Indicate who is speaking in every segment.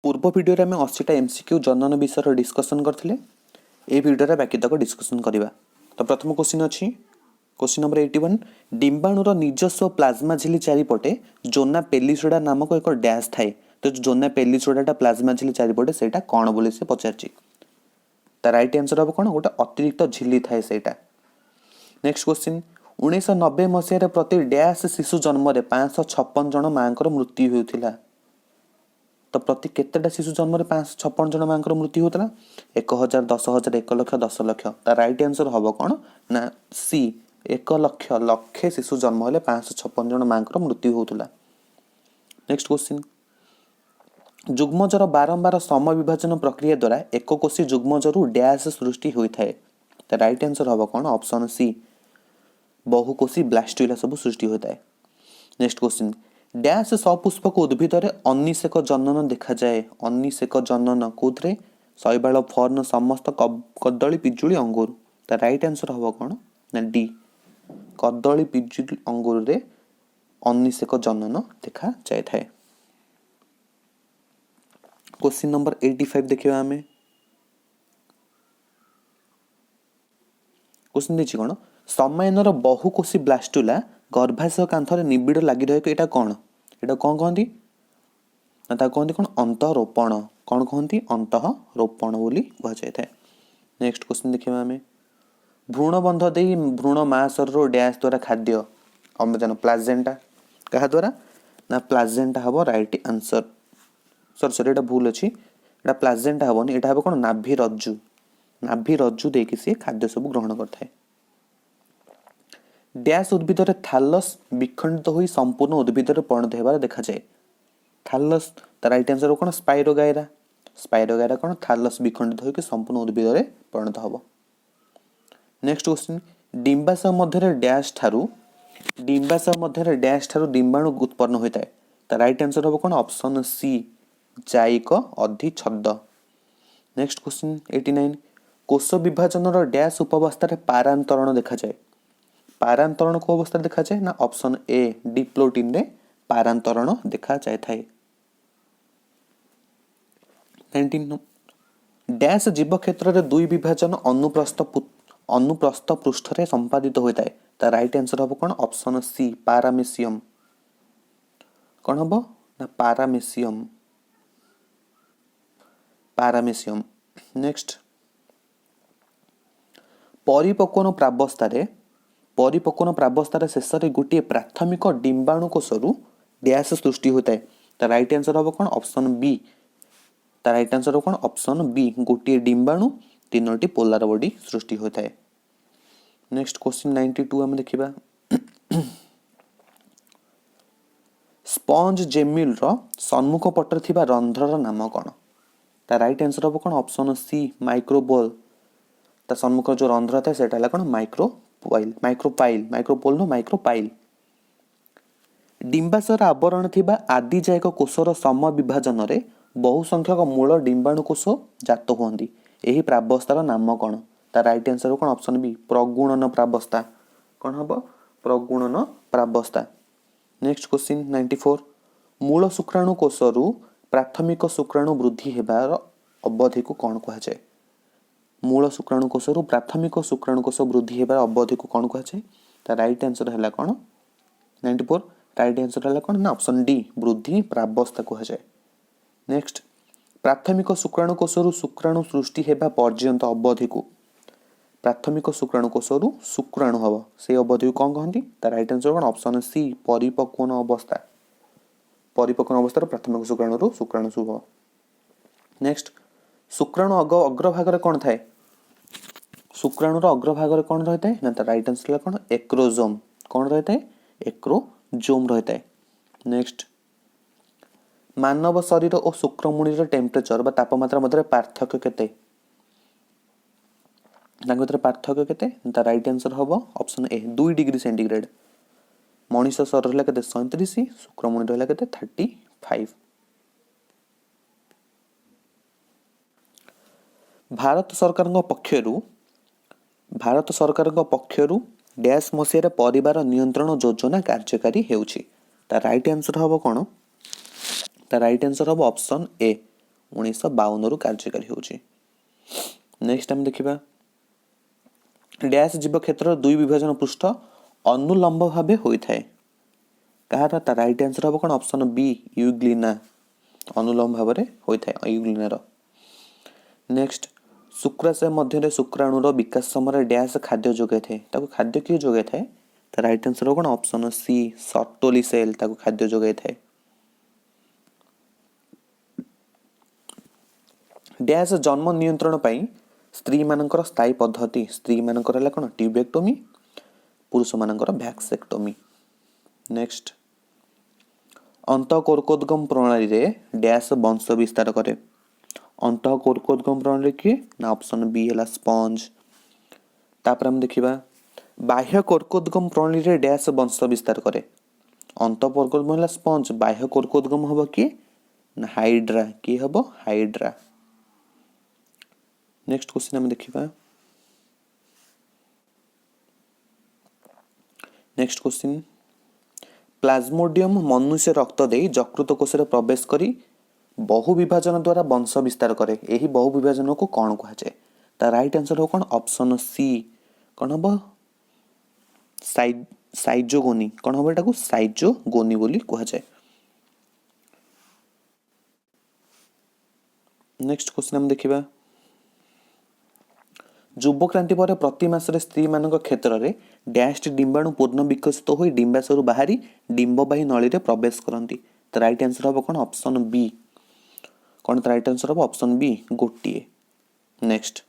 Speaker 1: पूर्व वीडियो रे आम 80टा एमसीक्यू जनन विषय डिस्कसन करथिले। ए वीडियो रे बाकी तक डिस्कसन करबा। तो प्रथम क्वेश्चन अछि क्वेश्चन नंबर 81 डिंबाणुर निजस्व प्लाज्मा झिल्ली चारिपटे जोना पेलिसोडा नामक एक डैश थाए। तो जोना पेलिसोडाटा प्लाज्मा झिल्ली चारिपटे सेटा कोन बोली से पचारछि। ता राइट आंसर अब कोन गोटा अतिरिक्त झिल्ली थाए सेटा। नेक्स्ट क्वेश्चन 1990 मसिया रे प्रति डैश शिशु जन्म रे 556 जन मांकर मृत्यु होउथिला। तो प्रति केतेटा शिशु जन्म रे 556 जन मांकर मृत्यु होतला 1000 10000 1 लाख 10 लाख। ता राइट आंसर हबो कोन ना सी 1 लाख लक्षे शिशु जन्म हेले 556 जन मांकर मृत्यु होतला। नेक्स्ट क्वेश्चन जुग्मजर बारंबार समविभाजन प्रक्रिया द्वारा एक कोशी जुग्मजरु डैश सृष्टि होई थाए। ता राइट आंसर हबो कोन ऑप्शन सी बहुकोशी ब्लास्टुला सब सृष्टि होता है। नेक्स्ट क्वेश्चन डैश सपुष्पक उद्भिद रे अनिषेक जनन देखा जाए। अनिषेक जनन कोथरे शैवाल फर्न समस्त कदली पिजुली अंगूर। ता राइट आंसर हबो कोन ना डी कदली पिजुली अंगूर रे अनिषेक जनन देखा जाय थाए। क्वेश्चन नंबर 85 देखिबा हमें। क्वेश्चन देखि कोन समयनर बहुकोशी ब्लास्टुला गर्भाशय कांथरे निबिड़ लागि रहे एटा कोन कहंती ना ता कहंती कोन अंतरोपण कोन कहंती अंतरोपण बोली कह जाय थाए। नेक्स्ट क्वेश्चन देखिबा हमें भ्रूणबंध देई भ्रूण मासर डैश द्वारा खाद्य अम्लजान प्लाजेंटा कहा द्वारा ना प्लाजेंटा हबो राइट आंसर। सॉरी एटा भूल अछि एटा प्लाजेंटा हबोनी एटा हबो कोन नाभि रज्जु देकी से खाद्य सब ग्रहण करथाय। डैश उद्भिद रे थालस विखंडित होई संपूर्ण उद्भिद रे परिणत हेबार देखा जाए। थालस ता राइट आंसर कोन स्पाइरोगायरा कोन थालस विखंडित होई के संपूर्ण उद्भिद रे परिणत हबो। नेक्स्ट क्वेश्चन डिंबाशय मध्य रे डैश थारु डिंबाणु उत्पन्न होइताय। ता राइट आंसर हबो कोन ऑप्शन सी जायक अधिच्छद। नेक्स्ट क्वेश्चन 89 कोष विभाजन रो डैश उपावस्था रे पारांतरण देखा जाए। पारांतरण को अवस्था देखा जाए ना ऑप्शन ए डिप्लोटिन रे पारांतरण देखा जाए थाए। 19 डैश जीव क्षेत्र रे दुई विभाजन अनुप्रस्थ पृष्ठ रे संपादित होता है। ता राइट आंसर हबो कोन ऑप्शन सी पारामेसियम कोन हबो ना पारामेसियम। नेक्स्ट परिपक्वन प्रावस्था रे शेष रे गोटे प्राथमिक डिंबाणु कोषरु डैश सृष्टि होता है। ता राइट आंसर हबो कोन ऑप्शन बी। ता राइट आंसर हबो कोन ऑप्शन बी गोटे डिंबाणु तीनोटी पोलर बॉडी सृष्टि होता है। नेक्स्ट क्वेश्चन 92 हम देखिबा स्पंज जेमिल रो सन्मुख पटर थिबा रंध्रर नाम कोन। ता राइट आंसर हबो कोन ऑप्शन सी माइक्रोबोल। ता सन्मुख जो रंध्र था सेटा हला कोन माइक्रोपाइल। डिंबाशयर आवरण थिबा आदि जायक कोषर सम विभाजन रे बहु संख्यक मूल डिंबाणु कोष जात होंदी। एही प्रावस्थार नाम कोन। ता राइट आंसर कोन ऑप्शन बी प्रगुणन प्रावस्था कोन हबो प्रगुणन प्रावस्था। नेक्स्ट क्वेश्चन 94 मूल शुक्राणु कोषरु प्राथमिक शुक्राणु वृद्धि हेबार अवधि को कोन कहा जाय। मूल शुक्राणु कोषरु प्राथमिक शुक्राणु कोष वृद्धि हेबार अवधि को कोन कहा जाय। ता राइट आंसर हला कोन 94 राइट आंसर हला कोन ना ऑप्शन डी वृद्धि प्रावस्था कहा जाय। नेक्स्ट प्राथमिक शुक्राणु कोषरु शुक्राणु सृष्टि हेबा पर्यंत अवधि को प्राथमिक शुक्राणु कोषरु शुक्राणु हबो से अवधि को कोन कहंती। ता राइट आंसर कोन ऑप्शन सी परिपक्वन अवस्था प्राथमिक शुक्राणु शुक्राणु शुभ। नेक्स्ट शुक्राणु अग्रभाग रे कोन थाए। शुक्राणु रो अग्रभाग रे कोन रहता है ना ता राइट आंसर ला कोन एक्रोजोम कोन रहता है एक्रोजोम रहता है। नेक्स्ट मानव शरीर और शुक्रमुनि रो टेम्परेचर बा तापमात्रा मध्य पार्थक्य केते। तांग भीतर पार्थक्य केते ता राइट आंसर हबो ऑप्शन ए 2 डिग्री सेंटीग्रेड। मनुष्य शरीर रहला केते 37 शुक्रमुनि रहला केते 35। भारत सरकार पक्षरु डैश मसिया परिवार नियंत्रण योजना कार्यकारी हेउछि। ता राइट आंसर हबो कोन ता राइट आंसर हबो ऑप्शन ए 1952 କାର୍ଯ୍ୟକାରୀ ହେଉଛି। नेक्स्ट आम देखा डैश जीव क्षेत्र दुई विभाजन पृष्ठ अनुलंब भाव होता है कहार ता राइट आंसर हम कौन ऑप्शन बी यूग्लिना अनुलंब भाव होता है यूग्लिनार। नेक्स्ट शुक्राशय मध्य शुक्राणुर विकास समय डैश खाद्य जोगाई थाए खाद्य किए जोगाई थाए ता राइट आंसर कौन ऑप्शन सी सर्टोली सेल खाद्य जोगाई थाए। डैश जन्म नियंत्रण पाई स्त्री मानकर स्थायी पद्धति स्त्री मानकर कौन ट्यूबेक्टोमी पुरुष मानकर वैक्सेक्टोमी। नेक्स्ट अंतःकोर्कोद्गम प्रणाली रे डैश वंश विस्तार करे अंतःकोर्कोद्गम प्रणाली किए ना ऑप्शन बी है स्पंज। तापर हम देखिबा बाह्य कोर्कोद्गम प्रणाली रे डैश वंश विस्तार करे अंतःकोर्कोद्गम स्पंज बाह्य कोर्कोद्गम हबो किए ना हाइड्रा किए हबो हाइड्रा। नेक्स्ट क्वेश्चन हम देखिबा नेक्स्ट क्वेश्चन प्लाज्मोडियम मनुष्य रक्त दे यकृत कोश रे प्रवेश करी बहु विभाजन द्वारा वंश विस्तार करे एही बहु विभाजन को कौन कहा जाए ता राइट आंसर हो कौन ऑप्शन सी कौन हम साइजोगोनी कौन हम एटा को साइजोगोनी बोली कहा जाए। नेक्स्ट क्वेश्चन हम देखिबा युव क्रांति पर प्रति मासरे स्त्री मान क्षेत्र में डैश डिंबाणु पूर्ण विकसित हो डिंबाशय बाहरी डिंबवाही नली रे प्रवेश करती राइट आंसर हम कौन ऑप्शन बी कौन राइट आंसर हम ऑप्शन बी गोटे। नेक्स्ट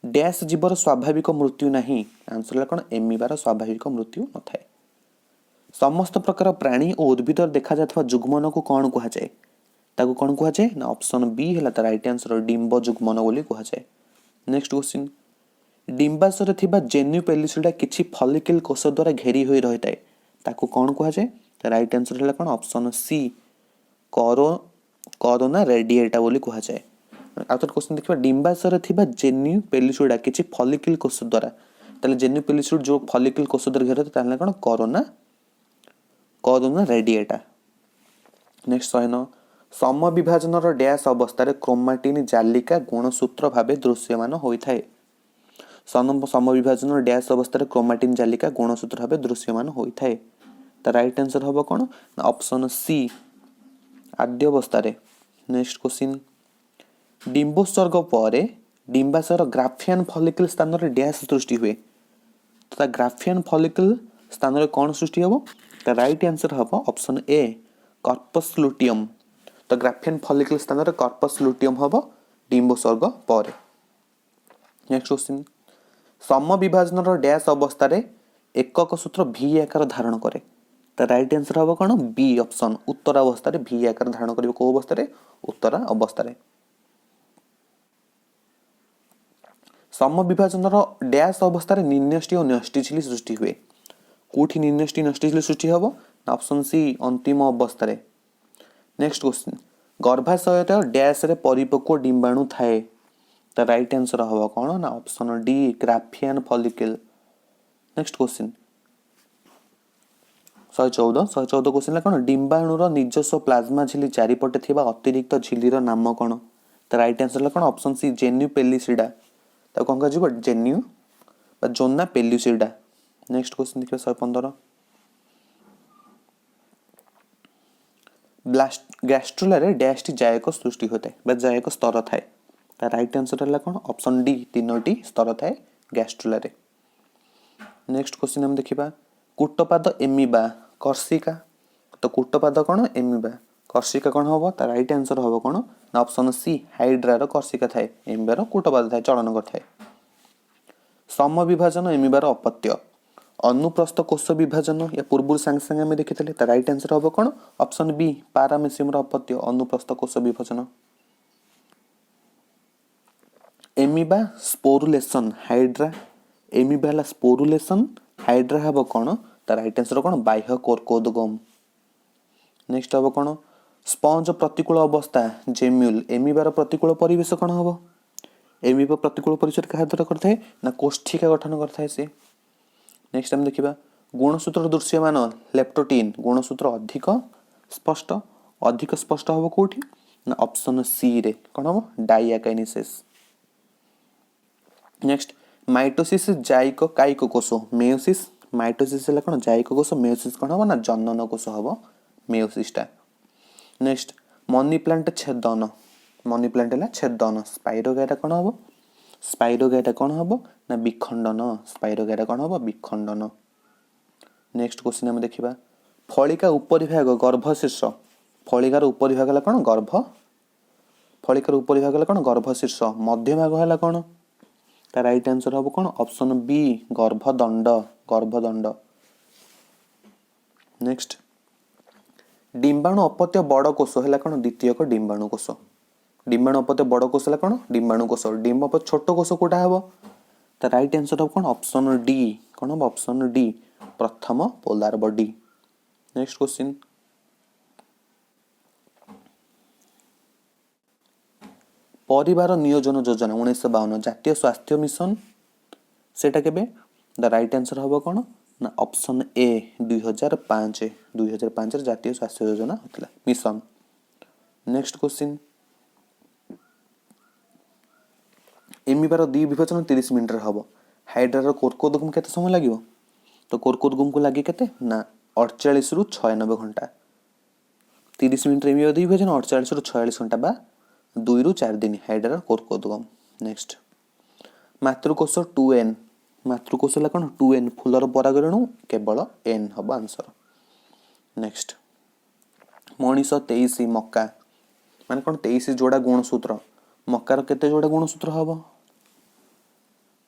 Speaker 1: डैश जीवर स्वाभाविक मृत्यु नहीं आंसर कौन एमिबार स्वाभाविक मृत्यु न थाए। समस्त प्रकार प्राणी और उद्भिद देखा जाता जुग्मन को कौन कहा जाए ताको कौन कहा जाए ना ऑप्शन बी है राइट आंसर डिंब जुग्मन बोली कहा जाए। नेक्स्ट क्वेश्चन डिंबाशय थिबा जेन्यू पेलिसिडा किछि फॉलिकल कोष द्वारा घेरी होई रहिता है ताको कौन कहा जाए राइट आंसर है कौन ऑप्शन सी कोरोना रेडिएटा बोली कहा जाए। आउटर क्वेश्चन देखिबा डिंबाशय थिबा जेन्यू पेलिसिडा किछि फॉलिकल कोष द्वारा ताले जेन्यू पेलिसिड जो फॉलिकल कोष द्वारा घेरते ताले कौन कोरोना रेडिएटा। नेक्स्ट 109 सम विभाजन डैश अवस्था क्रोमाटिन जालिका गुणसूत्र भाव दृश्यमान होता है सम विभाजन डैश अवस्था क्रोमाटिन जालिका गुणसूत्र भाव दृश्यमान होता है ता राइट आंसर हम कौन ऑप्शन सी आद्य अवस्था। नेक्स्ट क्वेश्चन डिंबोत्सर्ग पर डिंबाशयर ग्राफियन फॉलिकल स्थान रे डैश सृष्टि हुए तो ग्राफियन फॉलिकल स्थान रे कौन सृष्टि हम ता राइट आंसर हम ऑप्शन ए कॉर्पस लुटियम तो ग्राफियन फॉलिकल स्थान रे कॉर्पस लुटियम हम डिंबोत्सर्ग पर। नेक्स्ट क्वेश्चन सम विभाजन डैश अवस्था एकक सूत्र भी आकार धारण करे तो राइट आंसर हम कौन बी ऑप्शन उत्तर अवस्था भी आकार धारण करिवे को अवस्था उत्तर अवस्था। सम विभाजन डैश अवस्था निन्यष्टि और न्यष्टि झिल्ली सृष्टि हुए कोठी निन्यष्टि नष्टि झिल्ली सृष्टि हम ऑप्शन सी अंतिम अवस्था। नेक्स्ट क्वेश्चन गर्भाशय डैश रे परिपक्व डिंबाणु थाए तो राइट आंसर हम कौन ना option D Graafian follicle. Next question 114 question कौन डिंबाणुर निजस्व प्लाज्मा झिल्ली चारिपटे थिबा अतिरिक्त झिल्लीर नाम कौन तो राइट आंसर कौन ऑप्शन सी जेन्यू पेलिसिडा तो कौन कह जेन्यू जोना पेलिसिडा। नेक्स्ट क्वेश्चन देखिए 115 गैस्ट्रुला रे डैश टी जायक सृष्टि होता है जायक स्तर थाए ता राइट आंसर है कौन ऑप्शन डी तीनोटी स्तर थाए गैस्ट्रुला रे। नेक्स्ट क्वेश्चन हम देखिबा कूटपाद एमिबा कर्षिका तो कूटपाद कौन एमिबा कर्षिका कौन हम ता राइट आंसर हम कौन ना ऑप्शन सी हाइड्रा रो कर्षिका थाए एमिबार कूटपाद थाए चलन कर थाए। सम विभाजन एमिबार अपत्य अनुप्रस्थ कोष विभाजन या पूर्व सांगे सांगे आम देखी राइट आंसर हम कौन ऑप्शन बी पारामेसियम अपत्य अनुप्रस्थ कोष विभाजन। Amoeba sporulation hydra amoeba sporulation hydra हम कौन ता राइट आंसर कौन बाह्य कोर्कोद्गम। नेक्स्ट हम कौन स्पंज प्रतिकूल अवस्था जेम्यूल एमिबार प्रतिकूल परिवेश कौन हम एमिबा प्रतिकूल परिवेश क्या द्वारा करता ना कोष्ठिका गठन करता है सी। नेक्स्ट हम देखिबा गुणसूत्र दृश्यमान लेप्टोटीन गुणसूत्र अधिक स्पष्ट हम कोठी ना ऑप्शन सी रे कौन हम डाइकाइनेसिस। नेक्स्ट माइटोसिस जाइक कायिक कोष मेयोसिस माइटोसिस है कौन जाइक कोष मेयोसिस कौन हम ना जनन कोष हम मेयोसिसटा। नेक्स्ट मनी प्लांट छेदन मनी प्लांट है छेदन स्पाइरोगाइटा कौन हम स्पाइरोगाइटा कौन हम ना विखंडन स्पाइरोगाइटा कौन हम विखंडन। नेक्स्ट क्वेश्चन हम देखिबा फलिका उपरि भाग गर्भशीर्ष फलिकार उपरि भाग कौन गर्भ फलिकार उपरि भाग कौन गर्भशीर्ष मध्य भाग है कौन ता राइट आंसर हम कौन ऑप्शन बी गर्भदंड गर्भदंड। नेक्स्ट डिंबाणु अपत्य बड़ कोष है कौन द्वितीयक डिंबाणु कोष डिंबाणु अपत्य बड़ कोष है कौन डिंबाणु कोष डिंब छोट कोष कोटा हम ता राइट आंसर हम कौन ऑप्शन डी कौन हम ऑप्शन डी प्रथम पोलार बॉडी। नेक्स्ट क्वेश्चन परिवार नियोजन योजना 1952 जातीय स्वास्थ्य मिशन सेटा केबे द राइट आंसर हम कौन ना ऑप्शन ए 2005 जातीय स्वास्थ्य योजना होतला मिशन। नेक्स्ट क्वेश्चन एमिबार द्वि विभाजन 30 मिनिट रे हबो हाइड्रार कोर्कोदगम केते समय लागिवो तो कोर्कोदगम को लागे केते ना 48 रु 96 घंटा 30 मिनिट रे द्वि विभाजन 48 रु 46 घंटा बा 2 रु 4 दिन हाइड्रार कोर्कोदगम। नेक्स्ट मातृकोष 2n मातृकोष ला कोन 2n फुलर परागरेणु केवल n हबो आंसर। नेक्स्ट मनीष 23 मक्का माने कोन 23 जोड़ा गुणसूत्र मक्कार केते जोड़ा गुणसूत्र हबो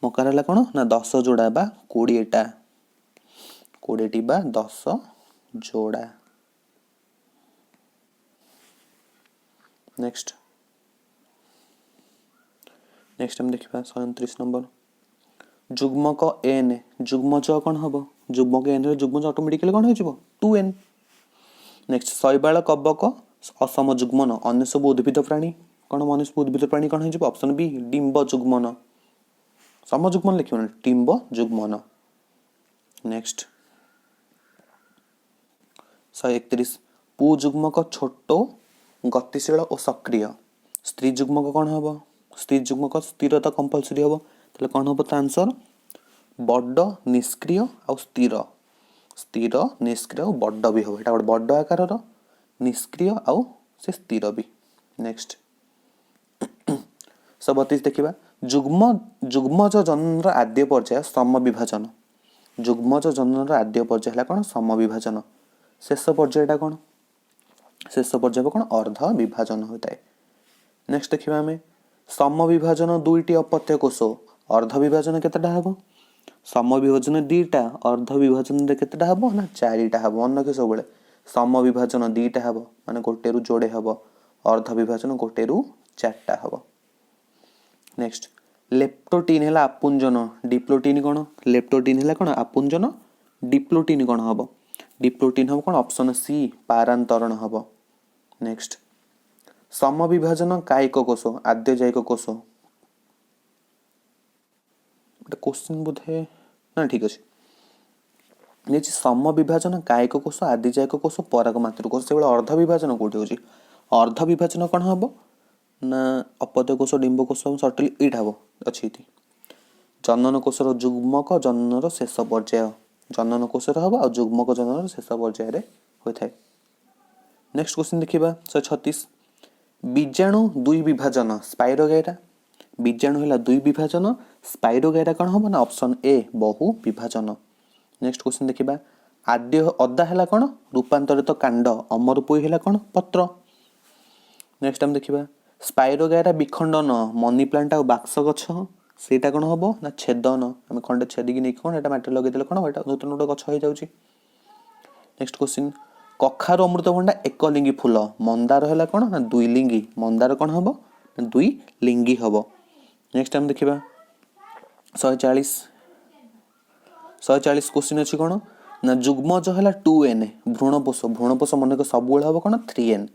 Speaker 1: मक्कार ला कोन ना 10 जोड़ा बा 20 टा 20 टी बा 10 जोड़ा। नेक्स्ट हम देखिबा 129 नंबर जुग्मक n जुग्मज कोन हबो जुग्मक n रे जुग्मज ऑटोमेटिकली कोन हो जिवो 2n। नेक्स्ट शैवाल कबक असम जुग्मन अन्य सब उद्भिद प्राणी कोन मनुष्य उद्भिद प्राणी कोन हो जिवो ऑप्शन बी डिंब जुग्मन सम जुग्मन लिखिबो डिंब जुग्मन। नेक्स्ट 131 पु जुग्मक छोट गतिशील और सक्रिय स्त्री जुग्मक कोन हबो स्त्री जुग्मक स्थिरता कंपलसरी हबो तले कोन हबो त आंसर बड्ड निष्क्रिय और स्थिर स्थिर निष्क्रिय और बड्ड भी हबो एटा बड्ड आकार रो निष्क्रिय और से स्थिर भी। नेक्स्ट 32 देखिबा जुग्मज जनन आद्य पर्याय सम विभाजन जुग्मज जनन आद्य पर्याय है कोन सम विभाजन शेष पर्यायटा कोन शेष पर्याय कोन अर्ध विभाजन होता है। नेक्स्ट देखिबा हमें सम विभाजन दुईटी अपत्य कोष अर्ध विभाजन केतेटा हबो सम विभाजन दुईटा अर्ध विभाजन रे केतेटा हबो ना चारिटा हबो अन्य के सब बेले सम विभाजन दुईटा हबो माने गोटे रु जोड़े हबो अर्ध विभाजन गोटे रु चारटा हबो। नेक्स्ट लेप्टोटीन हैला आपुंजन डिप्लोटीन कोन लेप्टोटीन हैला कोन आपुंजन डिप्लोटीन कोन हबो डिप्लोटीन हबो कोन ऑप्शन सी पारांतरण हबो। नेक्स्ट सम विभाजन कायिक कोष आद्य जायिक कोष क्वेश्चन बोधे ना ठीक अछि नेछि सम विभाजन कायिक कोष आद्य जायिक कोष परक मातृकोष से अर्ध विभाजन कोठी होछि अर्ध विभाजन कोन हबो ना अपत्य कोष डिंब कोष सटल एटा हबो अछि इति जनन कोषर जुग्मक जननर शेष पर्याय जनन कोषर हबो आ जुग्मक जननर शेष पर्याय रे होय थाय। नेक्स्ट क्वेश्चन देखिबा 136 बीजाणु दुई विभाजन स्पाइरोगाइटा बीजाणु हैला दुई विभाजन स्पाइरोगाइटा कोन हबो ना ऑप्शन ए बहु विभाजन। नेक्स्ट क्वेश्चन देखिबा आद्य अदा हैला कोन रूपांतरित कांड अमरपुई हैला कोन पत्र। नेक्स्ट हम देखिबा स्पाइरोगाइटा विखंडन मनी प्लांट आ बाक्स गछ सेटा कोन हबो ना छेदन हम खंडे छेदी कि नै कोन एटा माटी लगे देले कोन एटा नूतन नूतन गछ होई जाउची। नेक्स्ट क्वेश्चन कखारु अमृतभंडा एक लिंगी फूल मंदार हैला कोन ना दुई लिंगी मंदार कोन हबो ना दुई लिंगी हबो। नेक्स्ट हम देखिबा 140 क्वेश्चन अछि कोन ना जुग्मज हैला 2n भ्रूणपोष मन को सब बेले हबो कोन 3n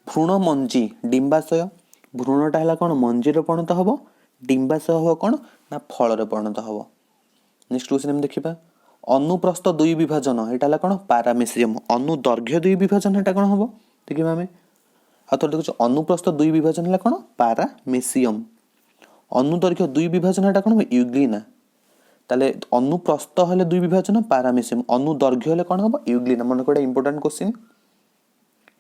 Speaker 1: भ्रूण मंजी डिंबाशय भ्रूणटा हैला कोन मंजी रे परिणत हबो डिंबाशय हबो कोन ना फल रे परिणत हबो। नेक्स्ट क्वेश्चन हम देखिबा अनुप्रस्थ दुई विभाजन एटा ला कोन पैरामेसियम अनुदैर्घ्य दुई विभाजन एटा कोन हबो देखिबा हमें आउ देखो अनुप्रस्थ दुई विभाजन है कौन पारामेसियम अनुदैर्घ्य दुई विभाजन है कौन यूग्लिना ताले अनुप्रस्थ हेले दुई विभाजन पारामेसियम अनुदैर्घ्य हेले कौन हम यूग्लिना मन को इंपोर्टेंट क्वेश्चन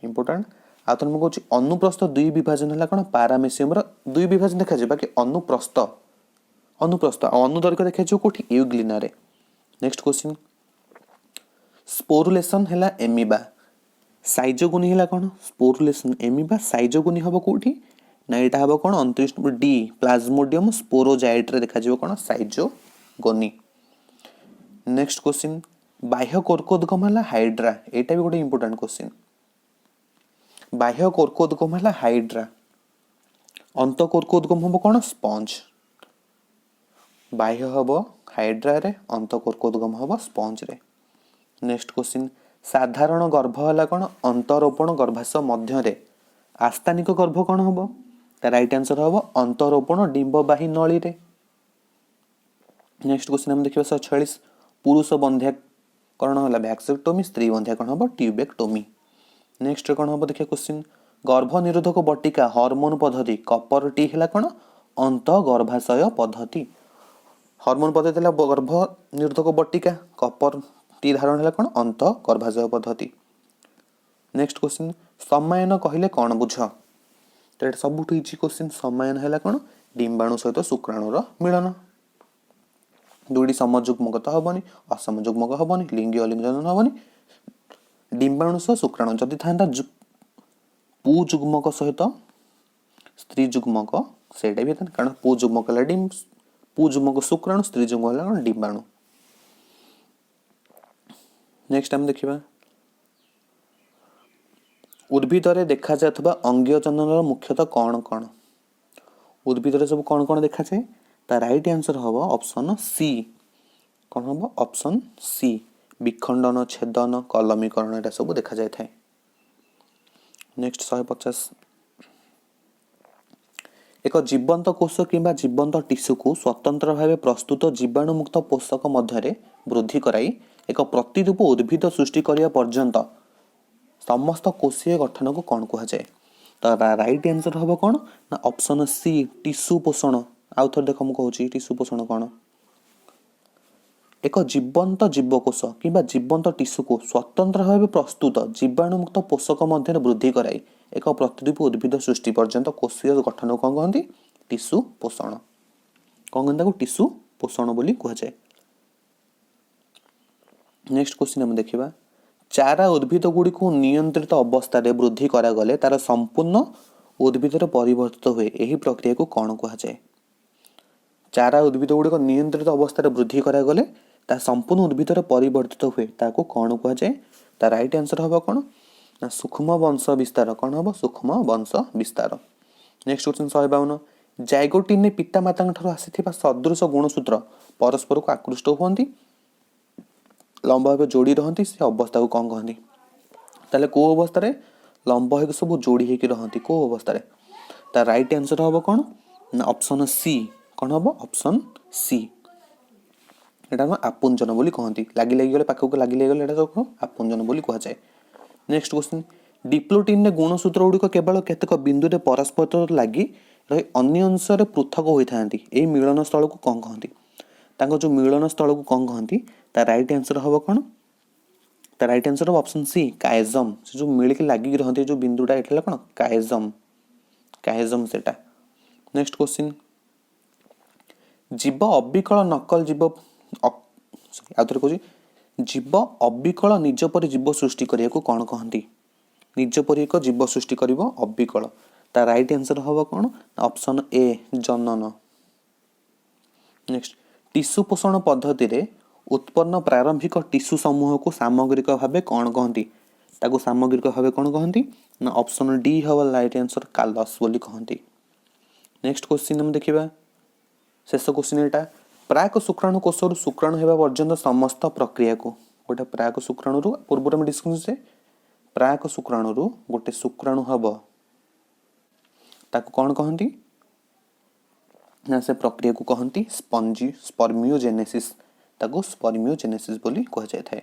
Speaker 1: इंपोर्टेंट आ तो मैं कहूँ अनुप्रस्थ दुई विभाजन है कौन पारामेसियम दुई विभाजन देखा बाकी अनुप्रस्थ अनुप्रस्थ अनुदैर्घ्य देखा कौटी यूग्लिना रे नेक्स्ट क्वेश्चन स्पोरुलेशन है एमिबा साइजोगुनी है कौन स्पोरुलेशन एमिबा साइजोगुनी हम कौटी ना यहाँ हम कौन 29 डी प्लाज्मोडियम स्पोरोजाइट रे देखा कौन साइजोगोनी नेक्स्ट क्वेश्चन बाह्य कर्कोद्गम है हाइड्रा यहाँ भी गोटे इंपोर्टेंट क्वेश्चन बाह्य कर्कोद्गम है हाइड्रा अंत कर्कोद्गम हम कौन स्पंज बाह्य हम हाइड्रा रे अंत कर्कोद्गम हम स्पंज रे नेक्स्ट क्वेश्चन साधारण गर्भ है कौन अंतरोपण गर्भाशय मध्य रे आस्थानिक गर्भ कौन हम राइट आंसर हम अंतरोपण डिंबवाही नली रे नेक्स्ट क्वेश्चन हम देखिए 146 पुरुष बंध्याकरण है वैक्सेक्टोमी स्त्री बंध्याकरण हम ट्यूबेक्टोमी नेक्स्ट कौन हम देखिए क्वेश्चन गर्भ निरोधक बटिका हार्मोन पद्धति कपर टी है कौन अंत गर्भाशय पद्धति हार्मोन पद्धति गर्भ निरोधक बटिका कपर टी धारण है कौन अंत गर्भाशय पद्धति नेक्स्ट क्वेश्चन समायन कहले कौन बुझ तो सबुठ इजी क्वेश्चन समायन है कौन डिंबाणु सहित शुक्राणुर मिलन दुईटी समजुग्मक हेनी असमजुग्मक हेनी लिंगी अलिंग जनन हेनी डिंबाणु सह शुक्राणु जदि था पु जुग्मक सहित स्त्री जुग्मक से कारण पु जुग्मक पु जुग्मक शुक्राणु स्त्री जुग्मक है डिंबाणु नेक्स्ट टाइम देखिबा उद्भिद रे देखा जाथबा अंगीय जननर मुख्यतः कौन कौन उद्भिद रे सब कौन कौन देखा जाए ता राइट आंसर हबो ऑप्शन सी कौन हबो ऑप्शन सी विखंडन छेदन कलमीकरण एटा सब देखा जाय थाए नेक्स्ट 150 एक जीवंत कोष किंबा जीवंत टिश्यू को स्वतंत्र भाव प्रस्तुत जीवाणु मुक्त पोषक मध्य वृद्धि कराई एक प्रतिरूप उद्भिद सृष्टि करिया पर्यंत समस्त कोषीय गठन को कौन कह जाए तो राइट आंसर हम कौन ना ऑप्शन सी टिश्यू पोषण आउ थे देख मुझे टिश्यू पोषण कौन एक जीवंत जीवकोष किंबा जीवंत टिश्यू को स्वतंत्र भाव प्रस्तुत जीवाणु मुक्त पोषक मध्य वृद्धि कराई एक प्रतिरूप उद्भिद सृष्टि पर्यंत कोषीय गठन को कौन कहते टिश्यू पोषण कौन कहते टिश्यू पोषण बोली कह जाए नेक्स्ट क्वेश्चन हम देखिबा चारा उद्भिद गुड़ी को नियंत्रित अवस्था रे वृद्धि करा गले तार संपूर्ण उद्भिद रे परिवर्तित हुए यही प्रक्रिया को कौन कह जाए चारा उद्भिद गुड़ी को नियंत्रित अवस्था रे वृद्धि करा गले ता संपूर्ण उद्भिद रे परिवर्तित हुए ताको कौन कह जाए ता राइट आंसर हबो कौन ना सूक्ष्म वंश विस्तार कौन हबो सूक्ष्म वंश विस्तार नेक्स्ट क्वेश्चन 152 जाइगोटिन ने पिता माता ठारो आसीथिबा सदृश गुणसूत्र परस्पर को आकृष्ट होंती लंबा भाव जोड़ी रहती से अवस्था को कौन कहती ताले को अवस्था रे लंबा होके सब जोड़ी होके रहती को अवस्था रे ता राइट आंसर हबो कौन ना ऑप्शन सी कौन हबो ऑप्शन सी एटा हम आपुंजन बोली कहती लागी लागी गले पाखक लागी लागी गले एटा सब आपुंजन बोली कह जाए नेक्स्ट क्वेश्चन डिप्लोटिन ने गुणसूत्र गुड़िक केवल केतक बिंदु रे परस्पर लागी रही अन्य अंश रे पृथक होइथांती ए मिलन स्थल को कौन कहती तांको जो मिलन स्थल को कौन कहती ता राइट आंसर हबो कौन ता राइट आंसर हबो ऑप्शन सी कायजम से जो मिलके लागी रहती जो बिंदुटा एठला कौन कायजम कायजम सेटा नेक्स्ट क्वेश्चन जीव अबिकल नकल जीव आउथरे कहूँ जीव अबिकल निज पर जीव सृष्टि करिया को कौन कहती निज पर एक जीव सृष्टि करिवो अबिकल ता राइट आंसर हबो कौन ऑप्शन ए जनन नेक्स्ट टिश्यू पोषण पद्धति रे उत्पन्न प्रारंभिक टिश्यू समूह को सामग्रिक भाव कौन कहती ताको सामग्रिक भाव कौन कहती ना ऑप्शन डी हवा राइट आंसर कालस बोली कहती नेक्स्ट क्वेश्चन हम देखिबा शेष क्वेश्चन एटा प्राक शुक्राणु कोषरु शुक्राणु हेबा पर्यंत समस्त प्रक्रिया को गोटे प्राक शुक्राणु रु पूर्व में डिस्कशन से प्राक शुक्राणु रु गोटे शुक्राणु हबो ताको कौन कहती ना से प्रक्रिया को कहती स्पर्मियोजेनेसिस ताको स्पर्मियोजेनेसिस बोली कह जाय थाए।